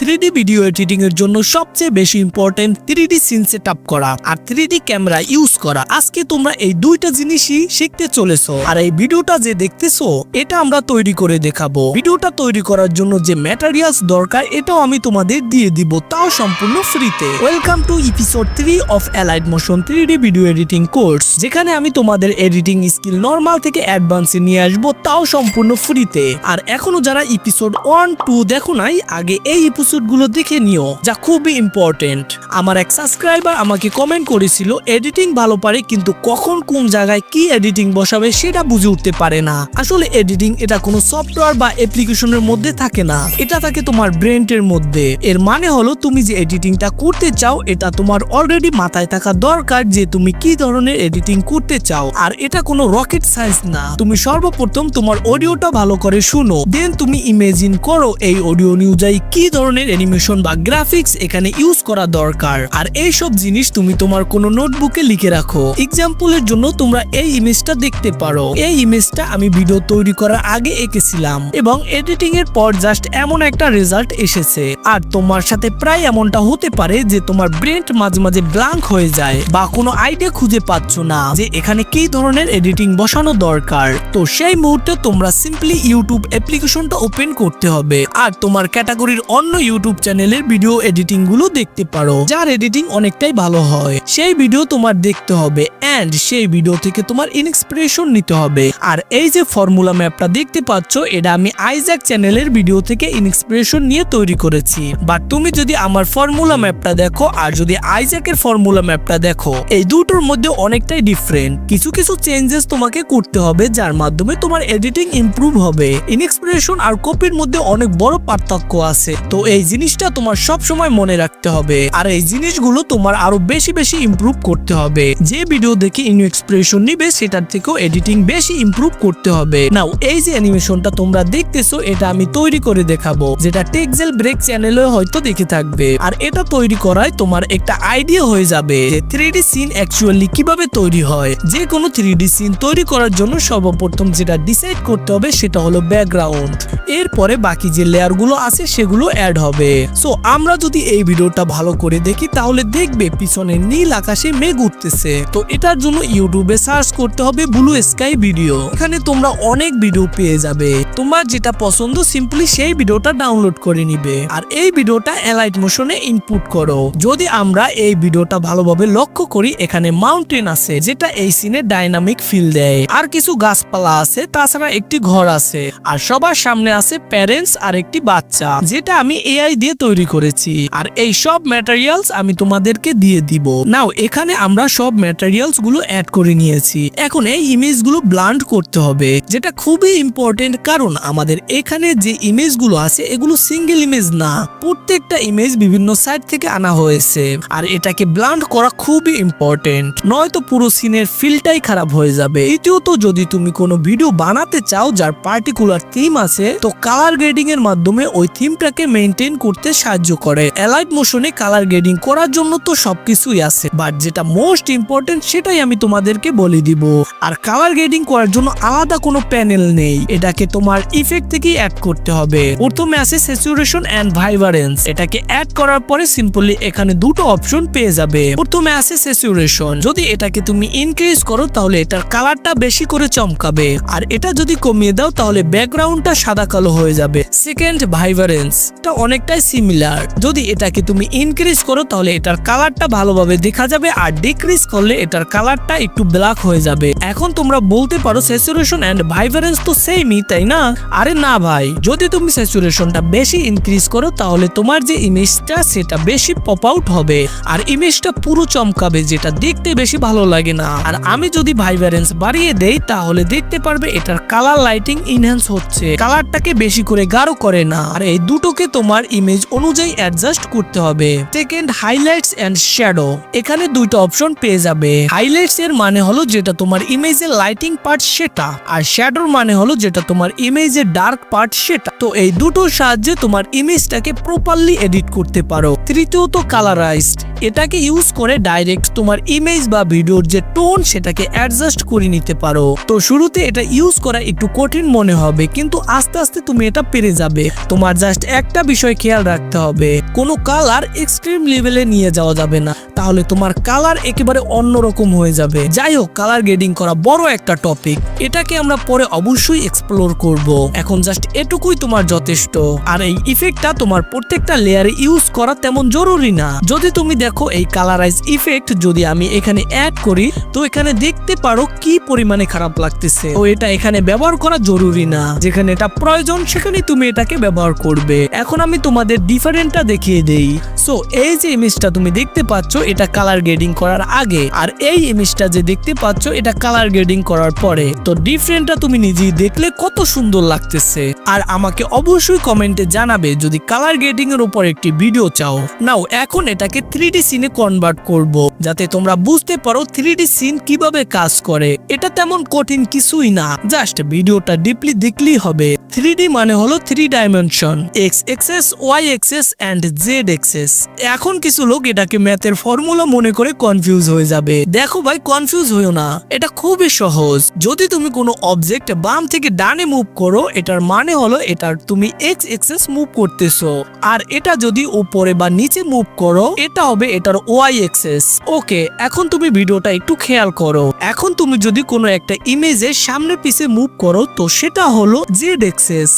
3D video editing এর জন্য সবচেয়ে বেশি ইম্পর্টেন্ট 3D সিন সেটআপ করা আর 3D ক্যামেরা ইউজ করা। আজকে তোমরা এই দুইটা জিনিসই শিখতে চলেছো। আর এই ভিডিওটা যে দেখতেছো এটা আমরা তৈরি করে দেখাবো। ভিডিওটা তৈরি করার জন্য যে ম্যাটেরিয়ালস দরকার এটাও আমি তোমাদের দিয়ে দিব, তাও সম্পূর্ণ ফ্রিতে। Welcome to episode 3 of Alight Motion 3D video editing course, যেখানে আমি তোমাদের এডিটিং স্কিল নরমাল থেকে অ্যাডভান্সে নিয়ে আসবো, তাও সম্পূর্ণ ফ্রিতে। আর এখনো যারা এপিসোড 1, 2 দেখো নাই, আগে এই এপিসোডগুলো দেখে নিও, যা খুবই ইম্পর্টেন্ট। আমার এক সাবস্ক্রাইবার আমাকে কমেন্ট করেছিল এডিটিং ভালো পারে কিন্তু কখন কোন জায়গায় কি এডিটিং বসাবে সেটা বুঝে উঠতে পারে না। আসলে এডিটিং এটা কোনো সফটওয়্যার বা অ্যাপ্লিকেশনের মধ্যে থাকে না, এটা থাকে তোমার ব্রেনের মধ্যে। এর মানে হলো তুমি যে এডিটিংটা করতে চাও এটা তোমার অলরেডি মাথায় থাকা দরকার যে তুমি কি ধরনের এডিটিং করতে চাও। আর এটা কোনো রকেট সায়েন্স না। তুমি সর্বপ্রথম তোমার অডিওটা ভালো করে শুনো, দেন তুমি ইমেজিন করো এই অডিও অনুযায়ী কি ধরনের অ্যানিমেশন বা গ্রাফিক্স এখানে ইউজ করা দরকার। আর এই সব জিনিস তুমি তোমার কোনো নোটবুকে লিখে রাখো। এক্সাম্পলের জন্য তোমরা এই ইমেজটা দেখতে পারো। এই ইমেজটা আমি ভিডিও তৈরি করার আগে এঁকেছিলাম এবং এডিটিং এর পর জাস্ট এমন একটা রেজাল্ট এসেছে। আর তোমার সাথে প্রায় এমনটা হতে পারে যে তোমার ব্রেন মাঝে মাঝে ব্ল্যাঙ্ক হয়ে যায় বা কোনো আইডিয়া খুঁজে পাচ্ছ না যে এখানে কি ধরনের এডিটিং বসানো দরকার। তো সেই মুহূর্তে তোমরা সিম্পলি ইউটিউব অ্যাপ্লিকেশনটা ওপেন করতে হবে আর তোমার ক্যাটাগরির অন্য ইউটিউব চ্যানেলের ভিডিও এডিটিং গুলো দেখতে পারো, যার এডিটিং অনেকটাই ভালো হয়। সেই ভিডিও তোমার দেখতে হবে এন্ড সেই ভিডিও থেকে তোমার ইন্সপিরেশন নিতে হবে। আর এই যে ফর্মুলা ম্যাপটা দেখতে পাচ্ছ, এটা আমি আইজ্যাক চ্যানেলের ভিডিও থেকে ইন্সপিরেশন নিয়ে তৈরি করেছি। বাট তুমি যদি আমার ফর্মুলা ম্যাপটা দেখো আর যদি আইজ্যাকের ফর্মুলা ম্যাপটা দেখো, এই দুটোর মধ্যে অনেকটাই ডিফারেন্ট। কিছু কিছু চেঞ্জেস তোমাকে করতে হবে যার মাধ্যমে তোমার এডিটিং ইমপ্রুভ হবে। ইন্সপিরেশন আর কপির মধ্যে অনেক বড় পার্থক্য আছে, তো এই জিনিসটা তোমার সব সময় মনে রাখতে হবে। আর এই জিনিসগুলো তোমার আরো বেশি বেশি ইমপ্রুভ করতে হবে। যে ভিডিও দেখে ইন্সপিরেশন নিবে সেটার থেকেও এডিটিং বেশি ইমপ্রুভ করতে হবে। নাও এই যে অ্যানিমেশনটা তোমরা দেখতেছো এটা আমি তৈরি করে দেখাবো, যেটা টেক্সেল ব্রেক চ্যানেলে হয়তো দেখে থাকবে। আর এটা তৈরি করায় তোমার একটা আইডিয়া হয়ে যাবে যে 3D সিন অ্যাকচুয়ালি কিভাবে তৈরি হয়। যে কোনো 3D সিন তৈরি করার জন্য সর্বপ্রথম যেটা ডিসাইড করতে হবে সেটা হলো ব্যাকগ্রাউন্ড। এরপরে বাকি যে লেয়ার গুলো আছে সেগুলো অ্যাড হবে। সো আমরা যদি এই ভিডিওটা ভালো করে দেখি তাহলে দেখবে পিছনে নীল আকাশে মেঘ উঠতেছে। তো এটার জন্য ইউটিউবে সার্চ করতে হবে ব্লু স্কাই ভিডিও। এখানে তোমরা অনেক ভিডিও পেয়ে যাবে, তোমার যেটা পছন্দ সিম্পলি সেই ভিডিওটা ডাউনলোড করে নিবে আর এই ভিডিওটা অ্যালাইট মোশনে ইনপুট করো। যদি আমরা এই ভিডিওটা ভালোভাবে লক্ষ্য করি, এখানে মাউন্টেন আছে যেটা এই সিনে ডাইনামিক ফিল দেয়, আর কিছু গাছপালা আছে, তাছাড়া একটি ঘর আছে, আর সবার সামনে আছে প্যারেন্টস আর একটি বাচ্চা, যেটা আমি এআই দিয়ে তৈরি করেছি। আর এই সব ম্যাটেরিয়ালস আমি তোমাদেরকে দিয়ে দিব। নাও এখানে আমরা সব ম্যাটেরিয়ালস গুলো অ্যাড করে নিয়েছি। এখন এই ইমেজ গুলো ব্লান্ড করতে হবে, যেটা খুবই ইম্পর্টেন্ট, কারণ আমাদের এখানে যে ইমেজ গুলো আছে এগুলো সিঙ্গেল ইমেজ না, প্রত্যেকটা ইমেজ বিভিন্ন সাইড থেকে আনা হয়েছে। আর এটাকে ব্লান্ড করা খুবই ইম্পর্টেন্ট, নয়তো পুরো সিনের ফিলটাই খারাপ হয়ে যাবে। দ্বিতীয়ত যদি তুমি কোনো ভিডিও বানাতে চাও যার পার্টিকুলার থিম আছে, তো কালার গ্রেডিং এর মাধ্যমে ওই থিমটাকে মেইনটেইন করতে সাহায্য করে। অ্যালাইট মোশনে কালার গ্রেডিং করার জন্য তো সবকিছুই আছে, বাট যেটা মোস্ট ইম্পর্টেন্ট সেটাই আমি তোমাদেরকে বলে দিব। আর কালার গ্রেডিং করার জন্য আলাদা কোনো প্যানেল নেই, এটাকে তোমার ইফেক্ট থেকেই অ্যাড করতে হবে। প্রথমে আছে স্যাচুরেশন এন্ড ভাইব্রেন্স। এটাকে অ্যাড করার পরে সিম্পলি এখানে দুটো অপশন পেয়ে যাবে। প্রথমে আছে স্যাচুরেশন, যদি এটাকে তুমি ইনক্রিজ করো তাহলে এটার কালারটা বেশি করে চমকাবে, আর এটা যদি কমিয়ে দাও তাহলে ব্যাকগ্রাউন্ডটা সাদা কালো হয়ে যাবে। সেকেন্ড ভাইব্রেন্স, এটা অনেকটাই সিমিলার, যদি এটাকে তুমি ইনক্রিজ করো তাহলে এটার কালারটা ভালোভাবে দেখা যাবে, আর ডিক্রিজ করলে এটার কালারটা একটু ব্ল্যাক হয়ে যাবে। এখন তোমরা বলতে পারো স্যাচুরেশন এন্ড ভাইব্রেন্স তো সেমই, তাই না? আরে না ভাই, যদি তুমি স্যাচুরেশনটা বেশি ইনক্রিজ করো তাহলে তোমার যে ইমেজটা সেটা বেশি পপ আউট হবে আর ইমেজটা পুরো চমকাবে, যেটা দেখতে বেশি ভালো লাগে না। আর আমি যদি ভাইব্রেন্স বাড়িয়ে দেই তাহলে দেখতে পারবে এটার কালার লাইটিং ইনহ্যান্স হচ্ছে, কালারটাকে বেশি করে গাঢ় করে না। আর এই দুটোকে তোমার ইমেজ অনুযায়ী অ্যাডজাস্ট করতে হবে। সেকেন্ড হাইলাইটস এন্ড শ্যাডো, এখানে দুইটা অপশন পেয়ে যাবে। হাইলাইটস এর মানে হলো যেটা তোমার ইমেজের লাইটিং পার্ট সেটা, আর শ্যাডোর মানে হলো যেটা তোমার ইমেজের ডার্ক পার্ট সেটা। তো এই দুটোর সাহায্যে তোমার ইমেজটাকে প্রপারলি এডিট করতে পারো। তৃতীয়ত কালারাইজড, এটাকে ইউজ করে ডাইরেক্ট তোমার ইমেজ বা ভিডিওর যে টোন সেটাকে অ্যাডজাস্ট করে নিতে পারো। তো শুরুতে এটা ইউজ করা একটু কঠিন মনে হবে, কিন্তু আস্তে আস্তে তুমি এটা পেরে যাবে। তোমার জাস্ট একটা বিষয় খেয়াল রাখতে হবে, কোনো কালার এক্সট্রিম লেভেলে নিয়ে যাওয়া যাবে না, তাহলে তোমার কালার একেবারে অন্যরকম হয়ে যাবে। যাই হোক, কালার গ্রেডিং করা বড় একটা টপিক, এটাকে আমরা পরে অবশ্যই এক্সপ্লোর করব। এখন জাস্ট এটুকুই তোমার যথেষ্ট। আর এই ইফেক্টটা তোমার প্রত্যেকটা লেয়ারে ইউজ করা তেমন জরুরি না। যদি তুমি দেখো এই কালারাইজ ইফেক্ট যদি আমি এখানে অ্যাড করি, তো এখানে দেখতে পারো কি পরিমাণে খারাপ লাগতেছে। তো এটা এখানে ব্যবহার করা জরুরি না, যেখানে এটা প্রয়োজন সেখানে তুমি এটাকে ব্যবহার করবে। এখন আমি তোমাদের ডিফারেন্টটা দেখিয়ে দেই। সো এই যে ইমেজটা তুমি দেখতে পাচ্ছ এটা কালার গ্রেডিং করার আগে, আর এই ইমেজটা যে দেখতে পাচ্ছ এটা কালার গ্রেডিং করার পরে। তো ডিফারেন্টটা তুমি নিজেই দেখলে কত সুন্দর লাগতেছে। আর আমাকে অবশ্যই কমেন্টে জানাবে যদি কালার গ্রেডিং এর উপর একটি ভিডিও চাও। নাও এখন এটাকে 3D সিনে কনভার্ট করব, যাতে তোমরা বুঝতে পারো 3D সিন কিভাবে কাজ করে। এটা তেমন কঠিন কিছুই না, জাস্ট ভিডিওটা ডিপলি দেখলেই হবে। 3D মানে হলো 3 dimension, x axis, y axis and z axis. এখন কিছু লোক এটাকে ম্যাথের ফর্মুলা মনে করে কনফিউজ হয়ে যাবে। দেখো ভাই, কনফিউজ হইও না, এটা খুবই সহজ। যদি তুমি কোনো অবজেক্ট বাম থেকে ডানে মুভ করো, এটার মানে হলো এটার তুমি x অ্যাক্সিস মুভ করতেছো। আর এটা যদি উপরে বা নিচে মুভ করো, এটা হবে এটার y অ্যাক্সিস। ওকে, এখন তুমি ভিডিওটা একটু খেয়াল করো। এখন তুমি যদি কোনো একটা ইমেজের সামনে পিছে মুভ করো, তো সেটা হলো z অ্যাক্সিস।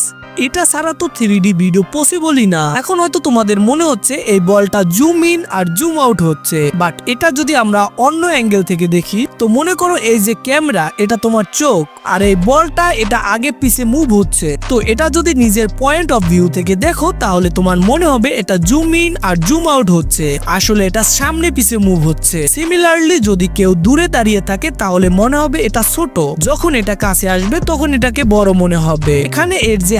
এটা ছাড়া তো 3D ভিডিও পসিবলই না। এখন হয়তো তোমাদের মনে হচ্ছে এই বলটা জুম ইন আর জুম আউট হচ্ছে, বাট এটা যদি আমরা অন্য অ্যাঙ্গেল থেকে দেখি, তো মনে করো এই যে ক্যামেরা, এটা তোমার চোখ, আর এই বলটা এটা আগে পিছে মুভ হচ্ছে। তো এটা যদি নিজের পয়েন্ট অফ ভিউ থেকে দেখো, তাহলে তোমার মনে হবে এটা জুম ইন আর জুম আউট হচ্ছে, আসলে এটা সামনে পিছে মুভ হচ্ছে। সিমিলারলি যদি কেউ দূরে দাঁড়িয়ে থাকে, তাহলে মনে হবে এটা ছোট, যখন এটা কাছে আসবে তখন এটাকে বড় মনে হবে। এখানে এর যে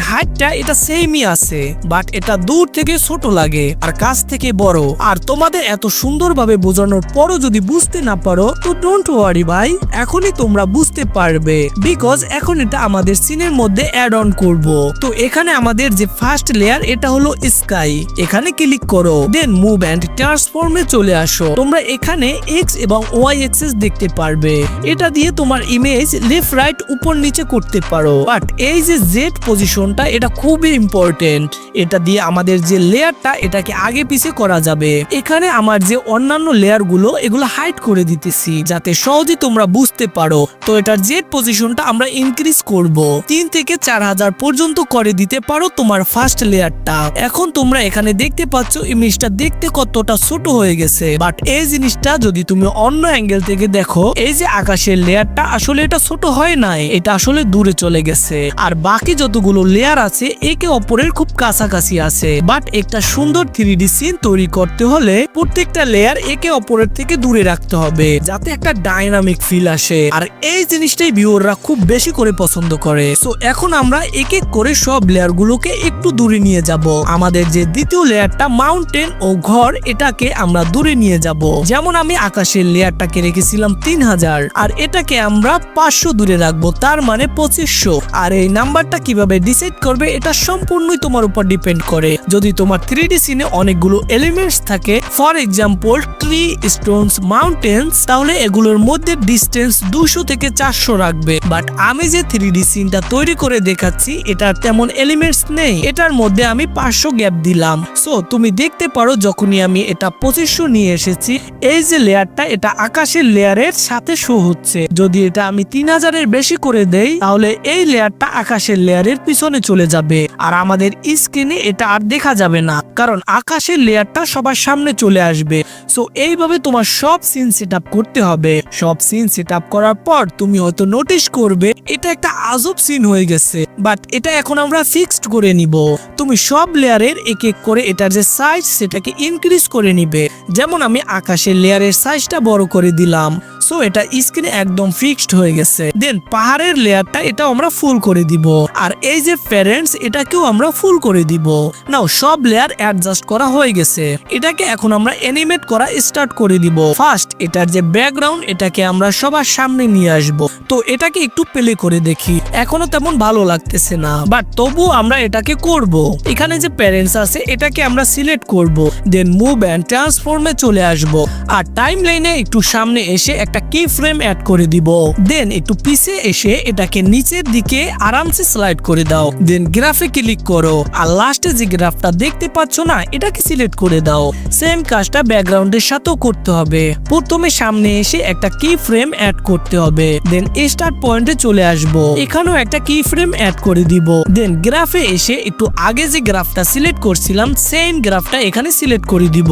এটা সেমই আছে, বাট এটা দূর থেকে ছোট লাগে আর কাছ থেকে বড়। আর তোমাদের এত সুন্দরভাবে বোঝানোর পরও যদি বুঝতে না পারো, তো ডোন্ট ওয়ারি ভাই, এখনই তোমরা বুঝতে পারবে, বিকজ এখন এটা আমাদের সিনের মধ্যে অ্যাড অন করব। তো এখানে আমাদের যে ফার্স্ট লেয়ার, এটা হলো স্কাই। এখানে ক্লিক করো, দেন মুভ এন্ড ট্রান্সফর্মে চলে আসো। তোমরা এখানে এক্স এবং ওয়াই অ্যাক্সিস দেখতে পারবে। এটা দিয়ে তোমার ইমেজ লেফট রাইট উপর নিচে করতে পারো, বাট এই যে জেড পজিশনটা, এটা খুবই ইম্পর্টেন্ট। এটা দিয়ে আমাদের যে লেয়ারটা, এটাকে আগে পিছে করা যাবে। এখানে আমার যে অন্যান্য লেয়ার গুলো, এগুলো হাইড করে দিতেছি যাতে সহজে তোমরা বুঝতে পারো। তো এটার জেড পজিশনটা আমরা ইনক্রিজ করব, 3 থেকে 4000 পর্যন্ত করে দিতে পারো তোমার ফার্স্ট লেয়ারটা। এখন তোমরা এখানে দেখতে পাচ্ছ ইমেজটা দেখতে কতটা ছোট হয়ে গেছে, বাট এই জিনিসটা যদি তুমি অন্য অ্যাঙ্গেল থেকে দেখো, এই যে আকাশের লেয়ারটা, আসলে এটা ছোট হয় নাই, এটা আসলে দূরে চলে গেছে। আর বাকি যতগুলো লেয়ার আছে একে অপরের খুব কাছাকাছি আছে। বাট একটা সুন্দর 3D সিন তৈরি করতে হলে প্রত্যেকটা লেয়ার একে অপরের থেকে দূরে রাখতে হবে, যাতে একটা ডাইনামিক ফিল আসে। আর এই জিনিসটাই ভিউয়াররা খুব বেশি করে পছন্দ করে। সো এখন আমরা এক এক করে সব লেয়ার গুলোকে একটু দূরে নিয়ে যাব। আমাদের যে দ্বিতীয় লেয়ারটা মাউন্টেন ও ঘর, এটাকে আমরা দূরে নিয়ে যাব। যেমন আমি আকাশের লেয়ারটাকে রেখেছিলাম 3000, আর এটাকে আমরা 500 দূরে রাখবো, তার মানে 2500। আর এই নাম্বারটা কিভাবে ডিসাইড করবে, এটা সম্পূর্ণই তোমার উপর ডিপেন্ড করে। যদি তোমার 3D সিনে অনেকগুলো এলিমেন্টস থাকে, for example tree, Stones, mountains, তাহলে এগুলোর মধ্যে ডিস্টেন্স 200 থেকে 400 রাখবে। বাট আমি যে 3D সিনটা তৈরি করে দেখাচ্ছি, এটার তেমন এলিমেন্টস নেই, এটার মধ্যে আমি 500 গ্যাপ দিলাম। সো তুমি দেখতে পারো যখনই আমি এটা 2500 নিয়ে এসেছি, এই যে লেয়ারটা, এটা আকাশের লেয়ারের সাথে শো হচ্ছে। যদি এটা আমি 3000 এর বেশি করে দেই, তাহলে এই লেয়ারটা আকাশের লেয়ারের পিছনে চলে যাবে, আর আমাদের স্ক্রিনে এটা আর দেখা যাবে না, কারণ আকাশের লেয়ারটা সবার সামনে চলে আসবে। সো এইভাবে তোমার সব সিন সেটআপ করতে হবে। সব সিন সেটআপ করার পর তুমি হয়তো নোটিস করবে এটা একটা আজব সিন হয়ে গেছে, বাট এটা এখন আমরা ফিক্সড করে নিব। তুমি সব লেয়ারের এক এক করে এটার যে সাইজ, সেটাকে ইনক্রিজ করে নিবে। যেমন আমি আকাশের লেয়ারের সাইজটা বড় করে দিলাম। সো এটা স্ক্রিনে একদম ফিক্সড হয়ে গেছে। দেন পাহাড়ের লেয়ারটা এটা আমরা ফুল করে দিব, আর এই যে প্যারেন্টস এটাকেও আমরা ফুল করে দিব। নাও সব লেয়ার অ্যাডজাস্ট করা হয়ে গেছে। এটাকে এখন আমরা অ্যানিমেট করা স্টার্ট করে দিব। ফার্স্ট এটার যে ব্যাকগ্রাউন্ড এটাকে আমরা সবার সামনে নিয়ে আসব। তো এটাকে একটু প্লে করে দেখি, এখনো তেমন ভালো লাগতেছে না, বাট তবু আমরা এটাকে করব। এখানে যে প্যারেন্টস আছে এটাকে আমরা সিলেক্ট করব, দেন মুভ এন্ড ট্রান্সফর্মে চলে আসব, আর টাইম লাইনে একটু সামনে এসে একটা কি ফ্রেম অ্যাড করে দিব। দেন একটু পিছে এসে এটাকে নিচের দিকে আরামসে স্লাইড করে দাও। দেন গ্রাফে ক্লিক করো, আর লাস্টে যে গ্রাফটা দেখতে পাচ্ছ না এটাকে সিলেক্ট করে দাও। সেম কাজটা ব্যাকগ্রাউন্ডের সাথেও করতে হবে। প্রথমে সামনে এসে একটা কি ফ্রেম অ্যাড করতে হবে, দেন স্টার্ট পয়েন্টে চলে আসব, এখানেও একটা কি ফ্রেম অ্যাড করে দিব। দেন গ্রাফে এসে একটু আগে যে গ্রাফটা সিলেক্ট করছিলাম সেম গ্রাফটা এখানে সিলেক্ট করে দিব।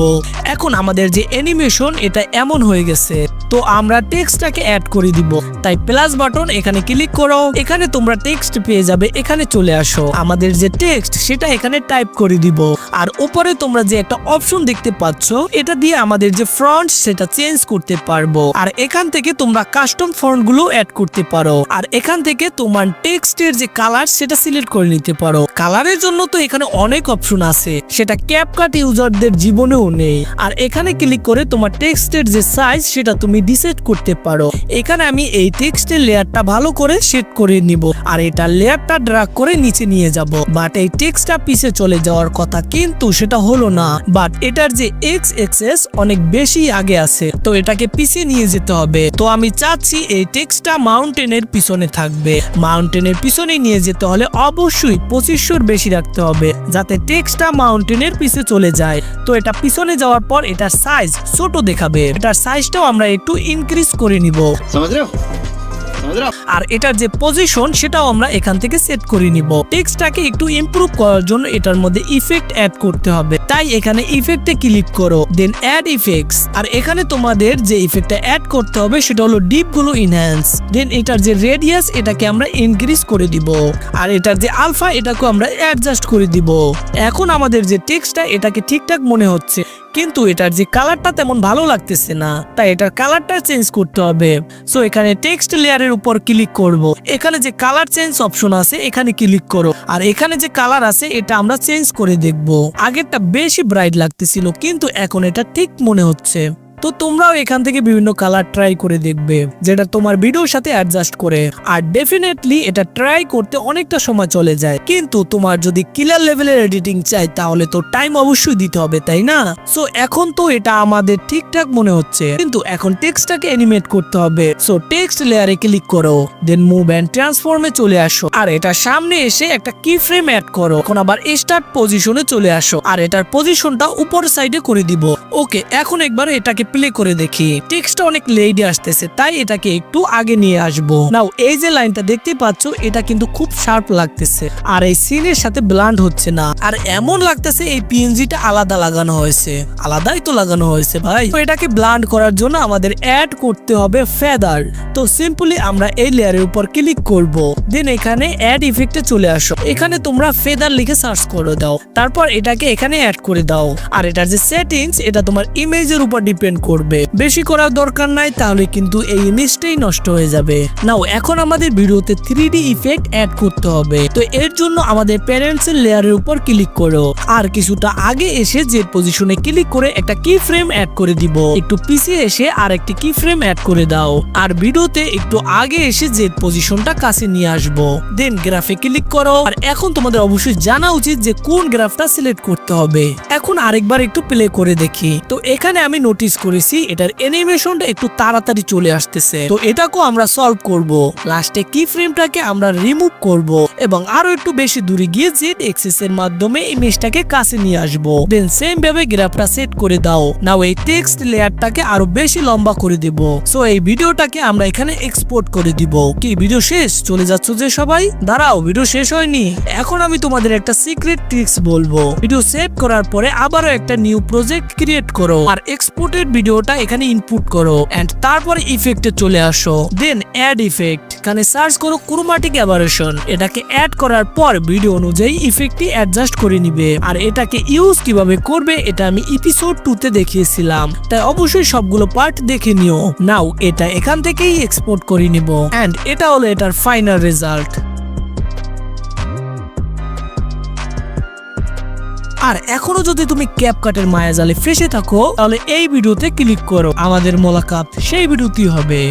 এখন আমাদের যে অ্যানিমেশন এটা এমন হয়ে গেছে। তো আমরা টেক্সটটাকে অ্যাড করে দিব, তাই প্লাস বাটন এখানে ক্লিক করো, এখানে তোমরা টেক্সট পেয়ে যাবে। এখানে চলে আসো, আমাদের যে টেক্সট সেটা এখানে টাইপ করে দিব, আর উপরে তোমরা যে একটা অপশন দেখতে পাচ্ছ এটা দিয়ে আমাদের যে ফন্ট সেটা চেঞ্জ করতে পারবো। আর এখান থেকে তোমরা কাস্টম ফন্ট গুলো অ্যাড করতে পারো, আর এখান থেকে তোমার টেক্সটের যে কালার সেটা সিলেক্ট করে নিতে পারো। কালারের জন্য তো এখানে অনেক অপশন আছে, সেটা ক্যাপকাট ইউজারদের জীবনেও নেই। আর এখানে ক্লিক করে তোমার টেক্সটের যে সাইজ সেটা তুমি ডিসাইড করতে পারো। এখানে আমি এই টেক্সটের লেয়ারটা ভালো করে সেট করে নিব, আর এটা লেয়ারটা ড্র্যাগ করে নিচে নিয়ে যাব। বাট এই টেক্সটটা পিছে চলে যাওয়ার কথা, কিন্তু সেটা হলো না। বাট এটার যে এক্স এক্সেস অনেক বেশি আগে আছে, তো এটাকে পিছিয়ে নিয়ে যেতে হবে। তো আমি চাচ্ছি এই টেক্সটটা মাউন্টেনের পিছনে থাকবে। মাউন্টেনের পিছনে নিয়ে যেতে হলে অবশ্যই 2500 বেশি রাখতে হবে, যাতে টেক্সটটা মাউন্টেনের পিছে চলে যায়। তো এটা পিছনে যাওয়ার পর এটার সাইজ ছোট দেখাবে, এটার সাইজটাও আমরা একটু ইনক্রিজ করে নিব। আর এটার যে পজিশন সেটাও আমরা এখান থেকে সেট করে নিব। টেক্সটটাকে একটু ইমপ্রুভ করার জন্য এটার মধ্যে ইফেক্ট অ্যাড করতে হবে, তাই এখানে ইফেক্টে ক্লিক করো, দেন অ্যাড ইফেক্টস। আর এখানে তোমাদের যে ইফেক্টটা অ্যাড করতে হবে সেটা হলো ডিপ গুলো ইনহ্যান্স। দেন এটার যে রেডিয়াস এটাকে আমরা ইনক্রিজ করে দিব, আর এটার যে আলফা এটাকে আমরা অ্যাডজাস্ট করে দিব। এখন আমাদের যে টেক্সটটা এটাকে ঠিকঠাক মনে হচ্ছে, কিন্তু এটার যে কালারটা তেমন ভালো লাগতেছে না, তাই এটার কালারটা চেঞ্জ করতে হবে। সো এখানে টেক্সট লেয়ারের উপর ক্লিক করব, এখানে যে কালার চেঞ্জ অপশন আছে এখানে ক্লিক করো, আর এখানে যে কালার আছে এটা আমরা চেঞ্জ করে দেখব। আগেরটা বেশি ব্রাইট লাগতেছিল, কিন্তু এখন এটা ঠিক মনে হচ্ছে। তো তোমরাও এখান থেকে বিভিন্ন কালার ট্রাই করে দেখবে, যেটা তোমার ভিডিওর সাথে অ্যাডজাস্ট করে। আর ডেফিনেটলি এটা ট্রাই করতে অনেকটা সময় চলে যায়, কিন্তু তোমার যদি ক্লিয়ার লেভেলের এডিটিং চাই তাহলে তো টাইম অবশ্যই দিতে হবে, তাই না? সো এখন তো এটা আমাদের ঠিকঠাক মনে হচ্ছে, কিন্তু এখন টেক্সটটাকে অ্যানিমেট করতে হবে। সো টেক্সট লেয়ারে ক্লিক করো, দেন মুভ এন্ড ট্রান্সফর্মে চলে আসো, আর এটা সামনে এসে একটা কি ফ্রেম অ্যাড করো। এখন আবার স্টার্ট পজিশনে চলে আসো, আর এটার পজিশনটা উপরের সাইডে করে দিব। ওকে, এখন একবার এটাকে প্লে করে দেখি। টেক্সটটা অনেক লেডি আসতেছে, তাই এটাকে একটু আগে নিয়ে আসবো। নাও এই যে লাইনটা দেখতে পাচ্ছ এটা কিন্তু খুব শার্প লাগতেছে, আর এই সিনের সাথে ব্লান্ড হচ্ছে না। আর এমন লাগতেছে এই পিএনজিটা আলাদা লাগানো হয়েছে, আলাদাই তো লাগানো হয়েছে ভাই। তো এটাকে ব্লান্ড করার জন্য আমাদের অ্যাড করতে হবে ফেদার। তো সিম্পলি আমরা এই লেয়ারের উপর ক্লিক করব, দেন এখানে অ্যাড ইফেক্টে চলে আসো। এখানে তোমরা ফেদার লিখে সার্চ করে দাও, তারপর এটাকে এখানে অ্যাড করে দাও। আর এটার যে সেটিংস এটা তোমার ইমেজের উপর ডিপেন্ড করবে, বেশি করার দরকার নাই, তাহলে কিন্তু এই ইমেজটাই নষ্ট হয়ে যাবে। নাও এখন আমাদের ভিডিওতে 3D ইফেক্ট অ্যাড করতে হবে। তো এর জন্য আমাদের প্যারেন্টস এর লেয়ারের উপর ক্লিক করো, আর কিছুটা আগে এসে জেড পজিশনে ক্লিক করে একটা কি ফ্রেম অ্যাড করে দিব। একটু পিছিয়ে এসে আর একটি কি ফ্রেম অ্যাড করে দাও, আর ভিডিওতে একটু আগে এসে জেড পজিশনটা কাছে নিয়ে আসবো। দেন গ্রাফে ক্লিক করো, আর এখন তোমাদের অবশ্যই জানা উচিত যে কোন গ্রাফটা সিলেক্ট করতে হবে। এখন আরেকবার একটু প্লে করে দেখি। তো এখানে আমি নোটিস করেছি এটার অ্যানিমেশনটা একটু তাড়াতাড়ি চলে আসতেছে। তো এটাকেও আমরা সলভ করব। লাস্টে কি ফ্রেমটাকে আমরা রিমুভ করব এবং আরো একটু বেশি দূরে গিয়ে জেড এক্সিস এর মাধ্যমে ইমেজটাকে কাছে নিয়ে আসবো। দেন সেম ভাবে গ্রাফটা সেট করে দাও। নাও এই টেক্সট লেয়ারটাকে আরো বেশি লম্বা করে দেব। সো এই ভিডিওটাকে আমরা এখানে এক্সপোর্ট করে দিব। কি ভিডিও শেষ? চলে যাচ্ছ যে সবাই? দাঁড়াও, ভিডিও শেষ হয়নি। এখন আমি তোমাদের একটা সিক্রেট ট্রিক্স বলবো। ভিডিও সেভ করার পরে আবারও একটা নিউ প্রজেক্ট ক্রিয়েট করো, আর এক্সপোর্টেড ভিডিওটা এখানে ইনপুট করো এন্ড তারপরে ইফেক্টে চলে আসো, দেন অ্যাড ইফেক্ট, এখানে সার্চ করো ক্রোমাটিক অ্যাবারেশন। এটাকে অ্যাড করার পর ভিডিও অনুযায়ী ইফেক্টটি অ্যাডজাস্ট করে নিবে। আর এটাকে ইউজ কিভাবে করবে এটা আমি এপিসোড 2 তে দেখিয়েছিলাম, তাই অবশ্যই সবগুলো পার্ট দেখে নিও। নাও এটা এখান থেকেই এক্সপোর্ট করে নিব এন্ড এটা হলো এটার ফাইনাল রেজাল্ট। আর এখনো যদি তুমি ক্যাপকাটের মায়াজালে ফেসে থাকো তাহলে এই ভিডিওতে ক্লিক করো, আমাদের মোলাকাত সেই ভিডিওতেই হবে।